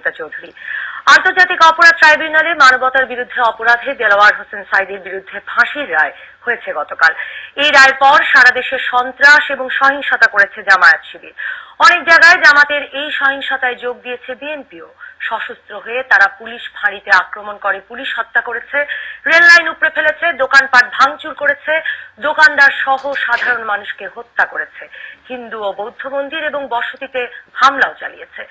পারমিতা চৌধুরী। আন্তর্জাতিক অপরাধ ট্রাইব্যুনালে মানবতার বিরুদ্ধে অপরাধে দেলোয়ার হোসেন সাঈদীর বিরুদ্ধে ফাঁসির রায় হয়েছে গতকাল। এই রায়ের পর সারা দেশে সন্ত্রাস এবং সহিংসতা করেছে জামায়াত শিবির। অনেক জায়গায় জামাতের এই সহিংসতায় যোগ দিয়েছে বিএনপিও। সশস্ত্র হয়ে তারা পুলিশ ফাঁড়িতে আক্রমণ করে পুলিশ হত্যা করেছে, রেল লাইন উপড়ে ফেলেছে, দোকানপাট ভাঙচুর করেছে, দোকানদার সহ সাধারণ মানুষকে হত্যা করেছে, হিন্দু ও বৌদ্ধ মন্দির এবং বসতিতে হামলাও চালিয়েছে।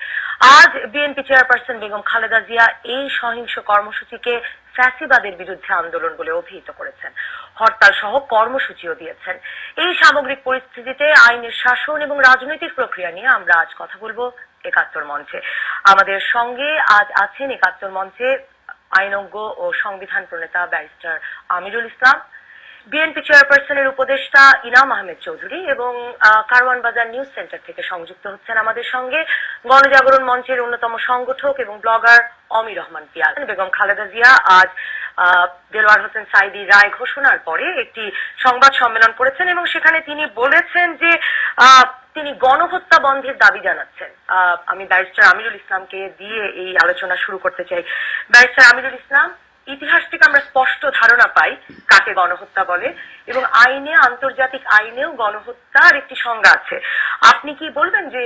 আজ বিএনপি চেয়ারপারসন বেগম খালেদা জিয়া এই সহিংস কর্মসূচিকে ফ্যাসিবাদের বিরুদ্ধে আন্দোলন বলে অভিহিত করেছেন। হরতাল সহ কর্মসূচিও দিয়েছেন। এই সামগ্রিক পরিস্থিতিতে আইনের শাসন এবং রাজনৈতিক প্রক্রিয়া নিয়ে আমরা আজ কথা বলবো একাত্তর মঞ্চে। আমাদের সঙ্গে আজ আছেন একাত্তর মঞ্চে আইনজ্ঞ ও সংবিধান প্রণেতা ব্যারিস্টার আমিরুল ইসলাম, বিএনপি চেয়ারপারসনের উপদেষ্টা ইনাম আহমেদ চৌধুরী এবং কারওয়ান বাজার নিউজ সেন্টার থেকে সংযুক্ত হচ্ছেন আমাদের সঙ্গে গণজাগরণ মঞ্চের অন্যতম সংগঠক এবং ব্লগার অমির রহমান পিয়াল। বেগম খালেদা জিয়া আজ দেলোয়ার হোসেন সাঈদীর রায় ঘোষণার পরে একটি সংবাদ সম্মেলন করেছেন এবং সেখানে তিনি বলেছেন যে তিনি গণহত্যা বন্ধের দাবি জানাচ্ছেন। আমি ব্যারিস্টার আমিরুল ইসলামকে দিয়ে এই আলোচনা শুরু করতে চাই। ব্যারিস্টার আমিরুল ইসলাম, ইতিহাস থেকে আমরা স্পষ্ট ধারণা পাই কাকে গণহত্যা বলে এবং আইনে, আন্তর্জাতিক আইনেও গণহত্যার একটি সংজ্ঞা আছে। আপনি কি বলবেন যে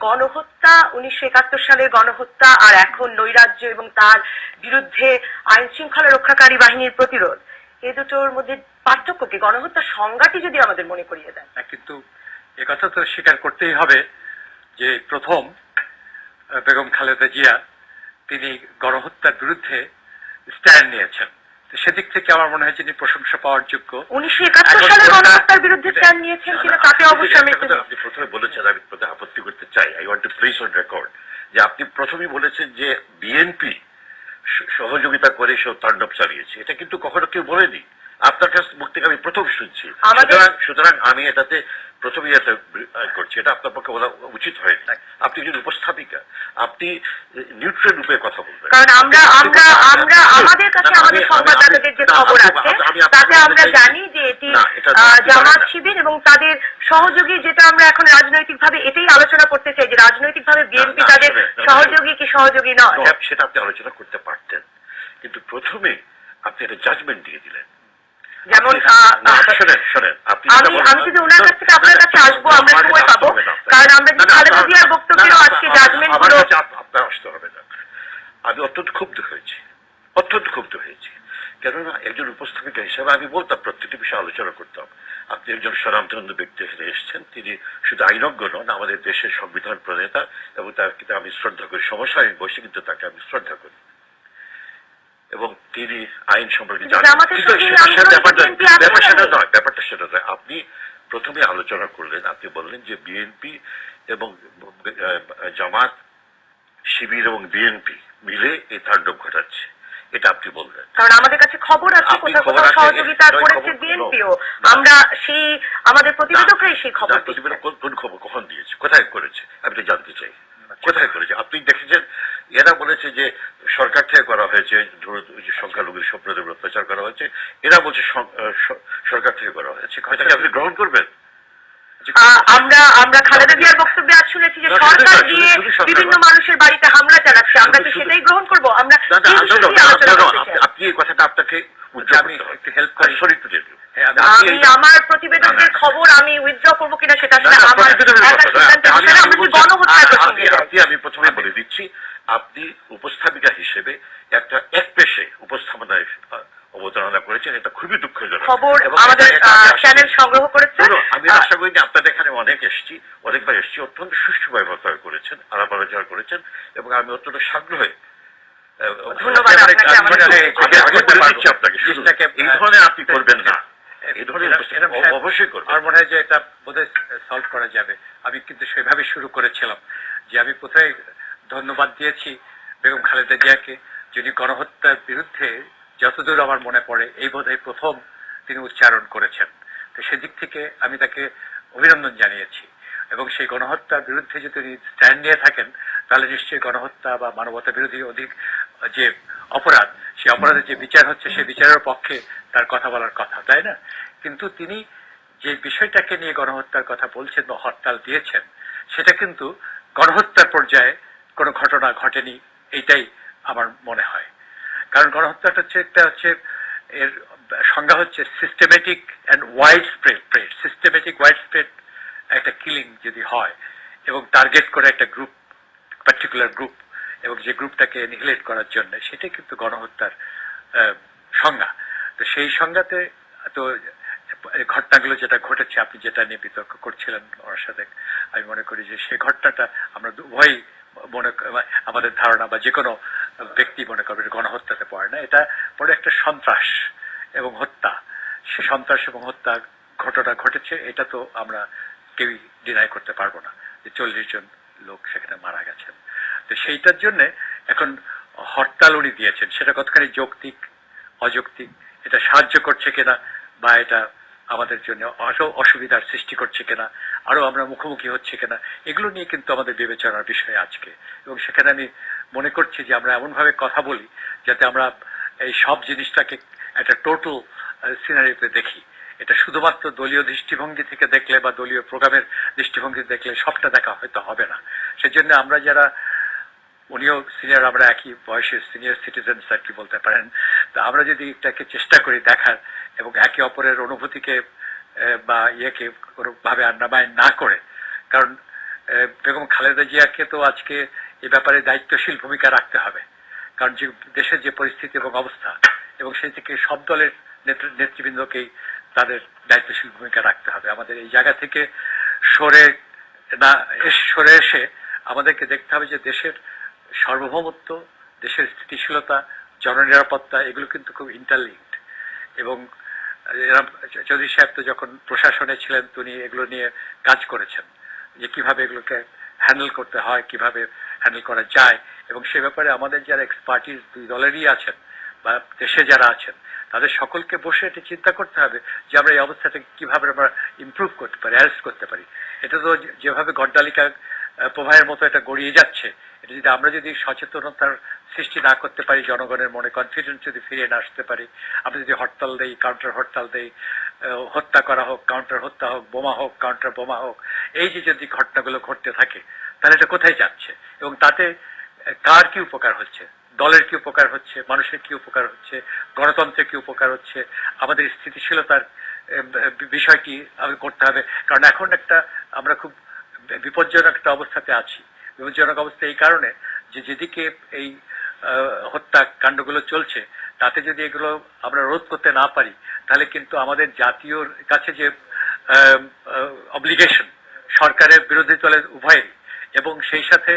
গণহত্যা 1971 সালের গণহত্যা আর এখন নৈরাজ্য এবং তার বিরুদ্ধে আইন শৃঙ্খলা রক্ষাকারী বাহিনীর প্রতিরোধ, এ দুটোর মধ্যে পার্থক্য কি? গণহত্যার সংজ্ঞাটি যদি আমাদের মনে করিয়ে দেন। কিন্তু একথা তো স্বীকার করতেই হবে যে প্রথম বেগম খালেদা জিয়া তিনি গণহত্যার বিরুদ্ধে স্ট্যান্ড নিয়েছেন। সেদিক থেকে আমার মনে হয় তিনি প্রশংসা পাওয়ার যোগ্য। 1971 সালে গণহত্যার বিরুদ্ধে স্ট্যান্ড নিয়েছেন কিনা তাতে অবশ্যই আপনি প্রথমে বলেছেন, আমি প্রথমে আপত্তি করতে চাই, I want to place on record, যে আপনি প্রথমেই বলেছেন যে বিএনপি সহযোগিতা করে সব তাণ্ডব চালিয়েছে। এটা কিন্তু কখনো কেউ বলেনি। আপনার কাছ মুখ থেকে আমি প্রথম শুনছি। সুতরাং আমি এটাতে প্রথমেই এটা করছি, এটা আপনার পক্ষে বলা উচিত হয়নি। আপনি একজন উপস্থাপিকা, আপনি নিউট্রাল রূপে কথা বলবেন। কারণ আমরা আমাদের কাছে আমাদের সংবাদদাতাদের যে খবর আছে তাতে আমরা জানি যে এটি জামাত শিবির এবং তাদের সহযোগী, যেটা আমরা এখন রাজনৈতিকভাবে এটাই আলোচনা করতে চাই যে রাজনৈতিকভাবে বিএনপি তাদের সহযোগী কি সহযোগী নয়, সেটা আপনি আলোচনা করতে পারতেন। কিন্তু প্রথমে আপনি একটা জাজমেন্ট দিয়ে দিলেন। যেমন আমি যদি ওনার কাছ থেকে আপনার কাছে আসবো, আমরা সময় পাবো, কারণ আমরা যদি খালেদা জিয়ার বক্তব্যেও আজকে জাজমেন্ট গুলো আপনার আসতে হবে না। আমি অত্যন্ত ক্ষুব্ধ হয়েছি, কেননা একজন উপস্থাপিকা হিসেবে আমি বলতাম প্রত্যেকটি বিষয়ে আলোচনা করতাম। আপনি একজন স্বনামধন্য ব্যক্তি এখানে এসেছেন, তিনি শুধু আইনজ্ঞ নন, আমাদের দেশের সংবিধান প্রণেতা, এবং তাকে আমি শ্রদ্ধা করি। সমসাময়িক বয়সে কিন্তু তাকে আমি শ্রদ্ধা করি এবং তিনি আইন সম্পর্কে জানেন। ব্যাপারটা সেটা নয়। আপনি প্রথমে আলোচনা করলেন, আপনি বললেন যে বিএনপি এবং জামাত শিবির এবং বিএনপি মিলে এই তাণ্ডব ঘটাচ্ছে, এটা আপনি বললেন। কারণ আমাদের কাছে খবর আছে কোথাও কোথাও সহযোগিতা করেছে বিএনপিও। আমরা সেই আমাদের প্রতিবেদকরাই সেই খবর। কোন খবর কখন দিয়েছে, কোথায় করেছে, আমি তো জানতে চাই কোথায় করেছে। আপনি দেখেছেন এরা বলেছে যে সরকার থেকে করা হয়েছে, সংখ্যালঘু সম্প্রদায়ের অত্যাচার করা হয়েছে, এরা বলছে সরকার থেকে করা হয়েছে। কথাটা আপনি গ্রহণ করবেন? আমরা খালেদা জিয়ার বক্তব্যে আজ শুনেছি যে সরকার দিয়ে বিভিন্ন মানুষের বাড়িতে হামলা চালাচ্ছে, আমরা কি সেটাই গ্রহণ করবো? আমরা আপনি এই কথাটা আপনাকে একটু হেল্প করি, শরীর তুলে দিন। আমি আমার প্রতিবেদনের খবর আমি উইথড্র করবো কিনা সেটা আসলে আমার আমি প্রথমে বলে দিচ্ছি, আপনি উপস্থাপিকা হিসেবে একটা একপেশে উপস্থাপনায় অবতারণা করেছেন, এটা খুবই দুঃখজনক। খবর আমাদের চ্যানেল সংগ্রহ করেছেন। আমি আশা করি যে আপনাদের এখানে অনেকবার এসেছি, অত্যন্ত সুষ্ঠুভাবে ব্যবহার করেছেন, আলাপ আলোচনা করেছেন এবং আমি অত্যন্ত সাগ্রহে ধন্যবাদ আপনাকে। এই ধরনের আপনি করবেন না, এই ধরনের অবশ্যই করবেন। আমার মনে হয় যে এটা বোধহয় সলভ করা যাবে। আমি কিন্তু সেভাবে শুরু করেছিলাম যে আমি কোথায় ধন্যবাদ দিয়েছি বেগম খালেদা জিয়াকে, যিনি গণহত্যার বিরুদ্ধে যতদূর আমার মনে পড়ে এই বোধহয় প্রথম তিনি উচ্চারণ করেছেন। তো সেদিক থেকে আমি তাকে অভিনন্দন জানিয়েছি এবং সেই গণহত্যার বিরুদ্ধে যদি তিনি স্ট্যান্ড নিয়ে থাকেন তাহলে নিশ্চয়ই গণহত্যা বা মানবতা বিরোধী অধিক যে অপরাধ, সেই অপরাধের যে বিচার হচ্ছে সেই বিচারের পক্ষে তার কথা বলার কথা, তাই না? কিন্তু তিনি যে বিষয়টাকে নিয়ে গণহত্যার কথা বলছেন বা হরতাল দিয়েছেন, সেটা কিন্তু গণহত্যার পর্যায়ে কোনো ঘটনা ঘটেনি এইটাই আমার মনে হয়। কারণ গণহত্যাটা হচ্ছে এর সংজ্ঞা হচ্ছে systematic and wide spread, systematic wide spread একটা কিলিং যদি হয় এবং টার্গেট করে একটা গ্রুপ, পার্টিকুলার গ্রুপ, এবং যে গ্রুপটাকে নিহিলেট করার জন্য, সেটাই কিন্তু গণহত্যার সংজ্ঞা। তো সেই সংজ্ঞাতে তো ঘটনাগুলো যেটা ঘটেছে, আপনি যেটা নিয়ে বিতর্ক করছিলেন ওনার সাথে, আমি মনে করি যে সেই ঘটনাটা আমরা উভয়ই আমাদের ধারণা বা যে কোনো ব্যক্তি মনে করবে গণহত্যাতে পড়ে না, এটা পরে একটা সন্ত্রাস এবং হত্যা। সে সন্ত্রাস এবং হত্যা ঘটনা ঘটেছে, এটা তো আমরা কেউই ডিনাই করতে পারবো না যে 40 জন লোক সেখানে মারা গেছেন। তো সেইটার জন্য এখন হরতাল উনি দিয়েছেন, সেটা কতখানি যৌক্তিক অযৌক্তিক, এটা সাহায্য করছে কিনা বা এটা আমাদের জন্য অসুবিধার সৃষ্টি করছে কিনা, আরো আমরা মুখোমুখি হচ্ছে কিনা, এগুলো নিয়ে কিন্তু আমাদের বিবেচনার বিষয় আজকে। এবং সেখানে আমি মনে করছি যে আমরা এমনভাবে কথা বলি যাতে আমরা এই সব জিনিসটাকে একটা টোটাল সিনারিতে দেখি। এটা শুধুমাত্র দলীয় দৃষ্টিভঙ্গি থেকে দেখলে বা দলীয় প্রোগ্রামের দৃষ্টিভঙ্গি দেখলে সবটা দেখা হয়তো হবে না। সেজন্য আমরা যারা, উনিও সিনিয়র, আমরা একই বয়সের সিনিয়র সিটিজেন্স আর কি বলতে পারেন, তা আমরা যদি এটাকে চেষ্টা করি দেখার এবং একে অপরের অনুভূতিকে বা ইয়েকে কোনোভাবে আন্ডারমাইন না করে, কারণ বেগম খালেদা জিয়াকে তো আজকে এ ব্যাপারে দায়িত্বশীল ভূমিকা রাখতে হবে, কারণ যে দেশের যে পরিস্থিতি এবং অবস্থা, এবং সেই থেকে সব দলের নেতৃবৃন্দকেই তাদের দায়িত্বশীল ভূমিকা রাখতে হবে। আমাদের এই জায়গা থেকে সরে এসে আমাদেরকে দেখতে হবে যে দেশের সার্বভৌমত্ব, দেশের স্থিতিশীলতা, জননিরাপত্তা, এগুলো কিন্তু খুব ইন্টারলিঙ্কড। এবং চৌধুরী সাহেব তো যখন প্রশাসনে ছিলেন তিনি এগুলো নিয়ে কাজ করেছেন যে কিভাবে এগুলোকে হ্যান্ডেল করতে হয়, কিভাবে হ্যান্ডেল করা যায়, এবং সে ব্যাপারে আমাদের যারা এক্সপার্টিস দুই দলেরই আছেন বা দেশে যারা আছেন, তাদের সকলকে বসে এটা চিন্তা করতে হবে যে আমরা এই অবস্থাটাকে কিভাবে আমরা ইমপ্রুভ করতে পারি, অ্যারেস্ট করতে পারি। এটা তো যেভাবে গড্ডালিকা প্রবাহের মতো এটা গড়িয়ে যাচ্ছে, এটা যদি আমরা যদি সচেতনতার সৃষ্টি না করতে পারি, জনগণের মনে কনফিডেন্স যদি ফিরিয়ে না আসতে পারি, আমরা যদি হরতাল দেই, কাউন্টার হরতাল দেই, হত্যা করা হোক, কাউন্টার হত্যা হোক, বোমা হোক, কাউন্টার বোমা হোক, এই যে যদি ঘটনাগুলো ঘটতে থাকে, তাহলে এটা কোথায় যাচ্ছে এবং তাতে কার কি উপকার হচ্ছে, দলের কি উপকার হচ্ছে, মানুষের কি উপকার হচ্ছে, গণতন্ত্রের কি উপকার হচ্ছে, আমাদের স্থিতিশীলতার বিষয়টি করতে হবে। কারণ এখন আমরা খুব বিপজ্জনক একটা অবস্থাতে আছি। বিপজ্জনক অবস্থা এই কারণে যে যেদিকে এই হত্যা কাণ্ডগুলো চলছে, তাতে যদি এগুলো আমরা রোধ করতে না পারি, তাহলে কিন্তু আমাদের জাতীয় কাছে যে অব্লিগেশন, সরকারের বিরোধী দলের উভয়েরই, এবং সেই সাথে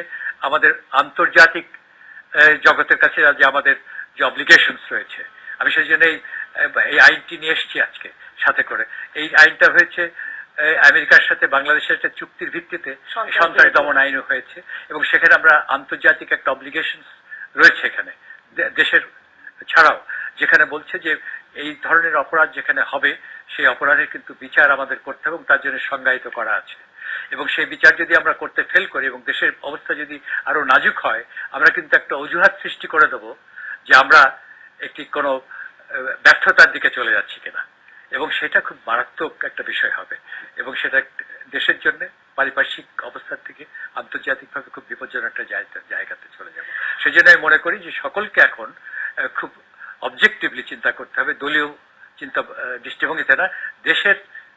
আমাদের আন্তর্জাতিক জগতের কাছে যে আমাদের যে অব্লিগেশনস রয়েছে, আমি সেই জন্য এই আইনটি নিয়ে এসেছি আজকে সাথে করে। এই আইনটা হয়েছে আমেরিকার সাথে বাংলাদেশের একটা চুক্তির ভিত্তিতে সন্ত্রাস দমন আইনও হয়েছে, এবং সেখানে আমরা আন্তর্জাতিক একটা অব্লিগেশনস রয়েছে এখানে দেশের ছাড়াও, যেখানে বলছে যে এই ধরনের অপরাধ যেখানে হবে সেই অপরাধের কিন্তু বিচার আমাদের করতে হবে এবং তার জন্য সংজ্ঞায়িত করা আছে। এবং সেই বিচার যদি আমরা করতে ফেল করি এবং দেশের অবস্থা যদি আরো নাজুক হয়, আমরা কিন্তু একটা অজুহাত সৃষ্টি করে দেব যে আমরা একটি কোনো ব্যর্থতার দিকে চলে যাচ্ছি কিনা, এবং সেটা খুব মারাত্মক একটা বিষয় হবে এবং সেটা দেশের জন্য পারিপার্শ্বিক অবস্থার থেকে আন্তর্জাতিকভাবে খুব বিপজ্জনক একটা জায়গাতে চলে যাবে। সেই জন্য আমি মনে করি যে সকলকে এখন খুব অবজেক্টিভলি চিন্তা করতে হবে, দলীয় চিন্তা দৃষ্টিভঙ্গিতে না, দেশের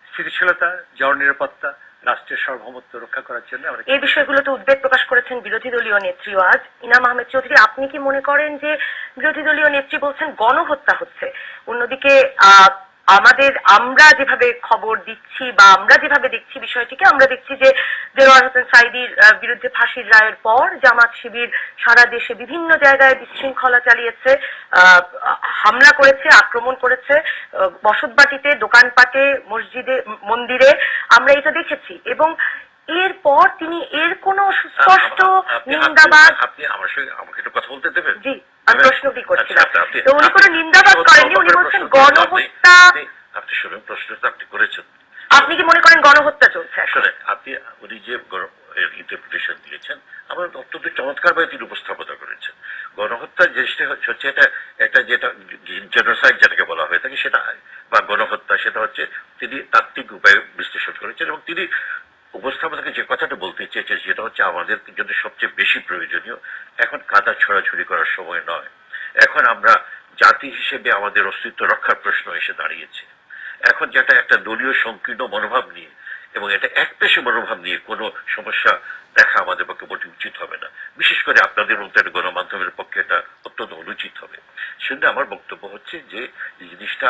স্থিতিশীলতা, জননিরাপত্তা, রাষ্ট্রের সার্বভৌমত্ব রক্ষা করার জন্য আমরা এই বিষয়গুলোতে উদ্বেগ প্রকাশ করেছেন বিরোধী দলীয় নেত্রী আজ ইনাম আহমেদ চৌধুরী। আপনি কি মনে করেন যে বিরোধী দলীয় নেত্রী বলছেন গণহত্যা হচ্ছে, অন্যদিকে আমরা যেভাবে খবর দিচ্ছি বা আমরা যেভাবে দেখছি বিষয়টিকে, আমরা দেখছি যে দেলোয়ার হোসেন সাঈদীর বিরুদ্ধে ফাঁসির রায়ের পর জামাত শিবির সারা দেশে বিভিন্ন জায়গায় বিশৃঙ্খলা চালিয়েছে, হামলা করেছে, আক্রমণ করেছে, বসতবাটিতে, দোকানপাটে, মসজিদে, মন্দিরে আমরা এটা দেখেছি, এবং এরপর তিনি এর কোনো সুস্পষ্ট নিন্দাবাদ। আপনি আমার সঙ্গে আমাকে একটু কথা বলতে দেবেন? জি, আমি প্রশ্নটি করছিলাম। তো উনি কোনো নিন্দাবাদ করেননি, উনি বলছেন গণহত্যা। আপনি শুনুন, প্রশ্নটা আপনি করেছেন, আপনি কি মনে করেন গণহত্যা চলছে? আসলে আপনি উনি যে ইন্টারপ্রিটেশন দিয়েছেন আমার অত্যন্ত চমৎকার ভাবে তিনি উপস্থাপনা করেছেন। গণহত্যা জিনিসটা হচ্ছে এটা যেটা জেনোসাইড যেটাকে বলা হয়ে থাকে সেটা, বা গণহত্যা, সেটা হচ্ছে তিনি তাত্ত্বিক উপায়ে বিশ্লেষণ করেছেন এবং তিনি উপস্থাপনাকে যে কথাটা বলতে চেয়েছেন সেটা হচ্ছে আমাদের জন্য সবচেয়ে বেশি প্রয়োজনীয় এখন কাদা ছড়া ছড়াছড়ি করার সময় নয়। এখন আমরা জাতি হিসেবে আমাদের অস্তিত্ব রক্ষার প্রশ্ন এসে দাঁড়িয়েছে। এখন যেটা একটা দলীয় সংকীর্ণ মনোভাব নিয়ে এবং এটা একপেশে মনোভাব নিয়ে কোনো সমস্যা দেখা আমাদের পক্ষে মোটে উচিত হবে না। বিশেষ করে আপনাদের মধ্যে গণমাধ্যমের পক্ষে এটা অত্যন্ত অনুচিত হবে। সেজন্য আমার বক্তব্য হচ্ছে যে এই জিনিসটা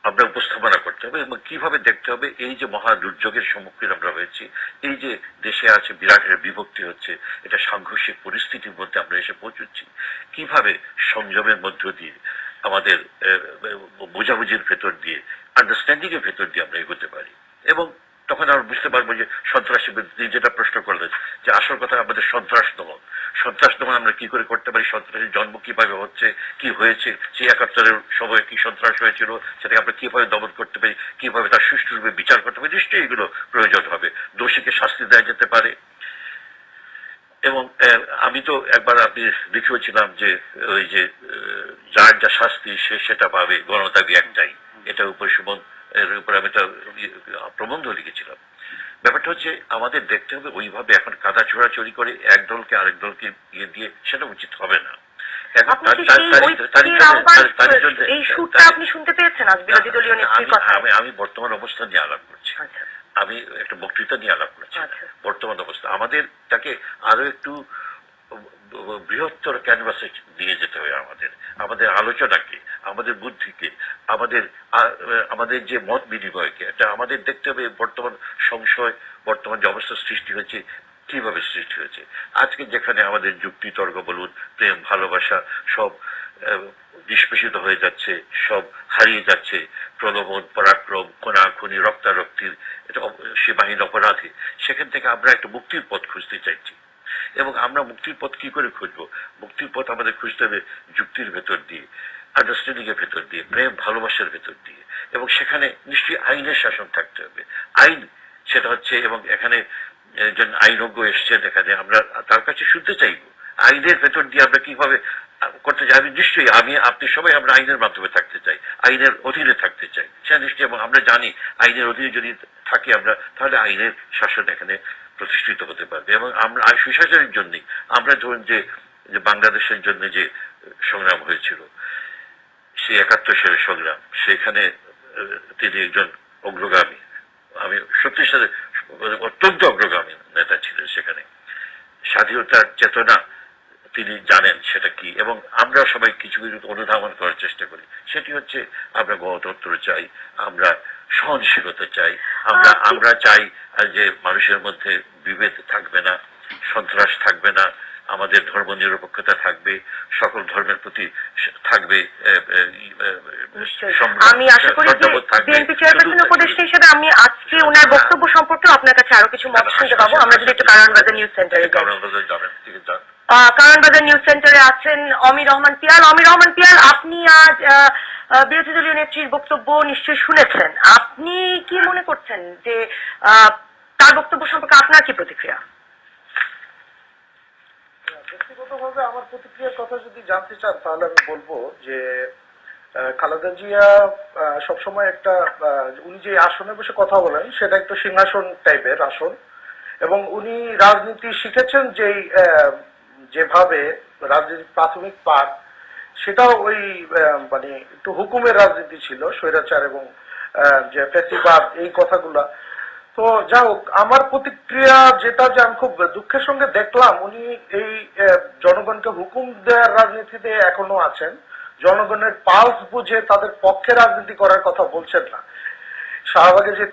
আমরা উপস্থাপনা করতে হবে এবং কিভাবে দেখতে হবে এই যে মহা দুর্যোগের সম্মুখীন আমরা হয়েছি, এই যে দেশে আছে বিরাট বিভক্তি হচ্ছে, এটা সাংঘর্ষিক পরিস্থিতির মধ্যে আমরা এসে পৌঁছচ্ছি, কিভাবে সংযমের মধ্য দিয়ে আমাদের বোঝাবুঝির ভেতর দিয়ে আন্ডারস্ট্যান্ডিং এর ভেতর দিয়ে আমরা এগোতে পারি। এবং তখন আমরা বুঝতে পারবো যে সন্ত্রাসী যেটা প্রশ্ন করলেন যে আসল কথা আমাদের সন্ত্রাস দমন আমরা কি করে করতে পারি, সন্ত্রাসের জন্ম কিভাবে হচ্ছে, কি হয়েছে, সেই ৭১-এর সময় কি সন্ত্রাস হয়েছিল, সেটাকে আমরা কিভাবে দমন করতে পারি, কিভাবে তার সুষ্ঠুরূপে বিচার করতে পারি, নিশ্চয়ই এগুলো প্রয়োজন হবে। দোষীকে শাস্তি দেওয়া যেতে পারে। এবং আমি তো একবার আপনি লিখেছিলাম যে ওই যে যার যা শাস্তি সে সেটা পাবে, গণদাবি একটাই, এটার উপর সুমন এর উপর আমি একটা প্রবন্ধ লিখেছিলাম। ব্যাপারটা হচ্ছে আমাদের দেখতে হবে ওইভাবে এখন কাদা ছোড়াছড়ি করে এক দলকে আরেক দলকে ইয়ে দিয়ে সেটা উচিত হবে না। আমি বর্তমান অবস্থা নিয়ে আলাপ করছি, আমি একটা বক্তৃতা নিয়ে আলাপ করছি। বর্তমান অবস্থা আমাদের তাকে আরো একটু বৃহত্তর ক্যানভাসে নিয়ে যেতে হবে। আমাদের আলোচনাকে, আমাদের বুদ্ধিকে, আমাদের যে মত বিনিময়কে, এটা আমাদের দেখতে হবে বর্তমান সংশয়, বর্তমান যে অবস্থা সৃষ্টি হয়েছে কিভাবে সৃষ্টি হয়েছে। আজকে যেখানে আমাদের যুক্তি তর্ক বলুন, প্রেম ভালোবাসা সব নিষ্পেষিত হয়ে যাচ্ছে, সব হারিয়ে যাচ্ছে, প্রলোভন পরাক্রম খুনাখুনি রক্তারক্তির এটা সীমাহীন অপরাধী, সেখান থেকে আমরা একটা মুক্তির পথ খুঁজতে চাইছি। এবং আমরা মুক্তির পথ কি করে খুঁজবো? মুক্তির পথ আমাদের খুঁজতে হবে যুক্তির ভেতর দিয়ে, আন্ডারস্ট্যান্ডিং এর ভেতর দিয়ে, প্রেম ভালোবাসার ভেতর দিয়ে। এবং সেখানে নিশ্চয়ই আইনের শাসন থাকতে হবে। আইন সেটা হচ্ছে, এবং এখানে একজন আইনজ্ঞ এসছেন, এখানে আমরা তার কাছে শুনতে চাইবো আইনের ভেতর দিয়ে আমরা কিভাবে করতে চাই। নিশ্চয়ই আপনি সবাই আমরা আইনের মাধ্যমে থাকতে চাই, আইনের অধীনে থাকতে চাই, সেটা নিশ্চয়ই। এবং আমরা জানি আইনের অধীনে যদি থাকি আমরা, তাহলে আইনের শাসন এখানে প্রতিষ্ঠিত হতে পারবে। এবং আমরা সুশাসনের জন্যই আমরা ধরুন যে বাংলাদেশের জন্য যে সংগ্রাম হয়েছিল, সেই ৭১ সালের সংগ্রাম, সেখানে তিনি একজন অগ্রগামী, আমি সত্যি সাথে অত্যন্ত অগ্রগামী নেতা ছিলেন। সেখানে স্বাধীনতার চেতনা তিনি জানেন সেটা কি, এবং আমরা সবাই কিছু কিছু অনুধাবন করার চেষ্টা করি। সেটি হচ্ছে আমরা গণতন্ত্র চাই, আমরা সহনশীলতা চাই, আমরা চাই যে মানুষের মধ্যে বিভেদ থাকবে না, সন্ত্রাস থাকবে না, আমাদের ধর্ম নিরপেক্ষতা থাকবে, সকল ধর্মের প্রতি থাকবে। আমি আশা করি যে বিএনপি চেয়ারপারসন উপদেষ্টা হিসেবে আমি আজকে ওনার বক্তব্য সম্পর্কে আপনার কাছে আরো কিছু মত শুনতে পাবো। আমরা যদি একটু কারওয়ানবাজার নিউজ সেন্টারে যাই। কারওয়ানবাজার নিউজ সেন্টারে আছেন অমির রহমান পিয়াল। অমির রহমান পিয়াল, আপনি আজ বিরোধী দলীয় নেত্রীর বক্তব্য নিশ্চয়ই শুনেছেন। আপনি কি মনে করছেন যে তার বক্তব্য সম্পর্কে আপনার কি প্রতিক্রিয়া? ব্যক্তিগতভাবে আমার প্রতিক্রিয়ার কথা যদি জানতে চান, তাহলে আমি বলবো যে খালেদা জিয়া সবসময় একটা, উনি যে আসনে বসে কথা বলেন সেটা একটু সিংহাসন টাইপের আসন, এবং উনি রাজনীতি শিখেছেন যেভাবে রাজনীতির প্রাথমিক পাঠ, সেটাও ওই মানে একটু হুকুমের রাজনীতি ছিল, স্বৈরাচার এবং যে ফ্যাসিবাদ, এই কথাগুলা। তো যা হোক, আমার প্রতিক্রিয়া যেটা, যে আমি খুব দুঃখের সঙ্গে দেখলাম উনি এই জনগণকে হুকুম দেওয়ার রাজনীতিতে এখনো আছেন, জনগণের পালস বুঝে তাদের পক্ষে রাজনীতি করার কথা বলছেন না। শাহবাগে যে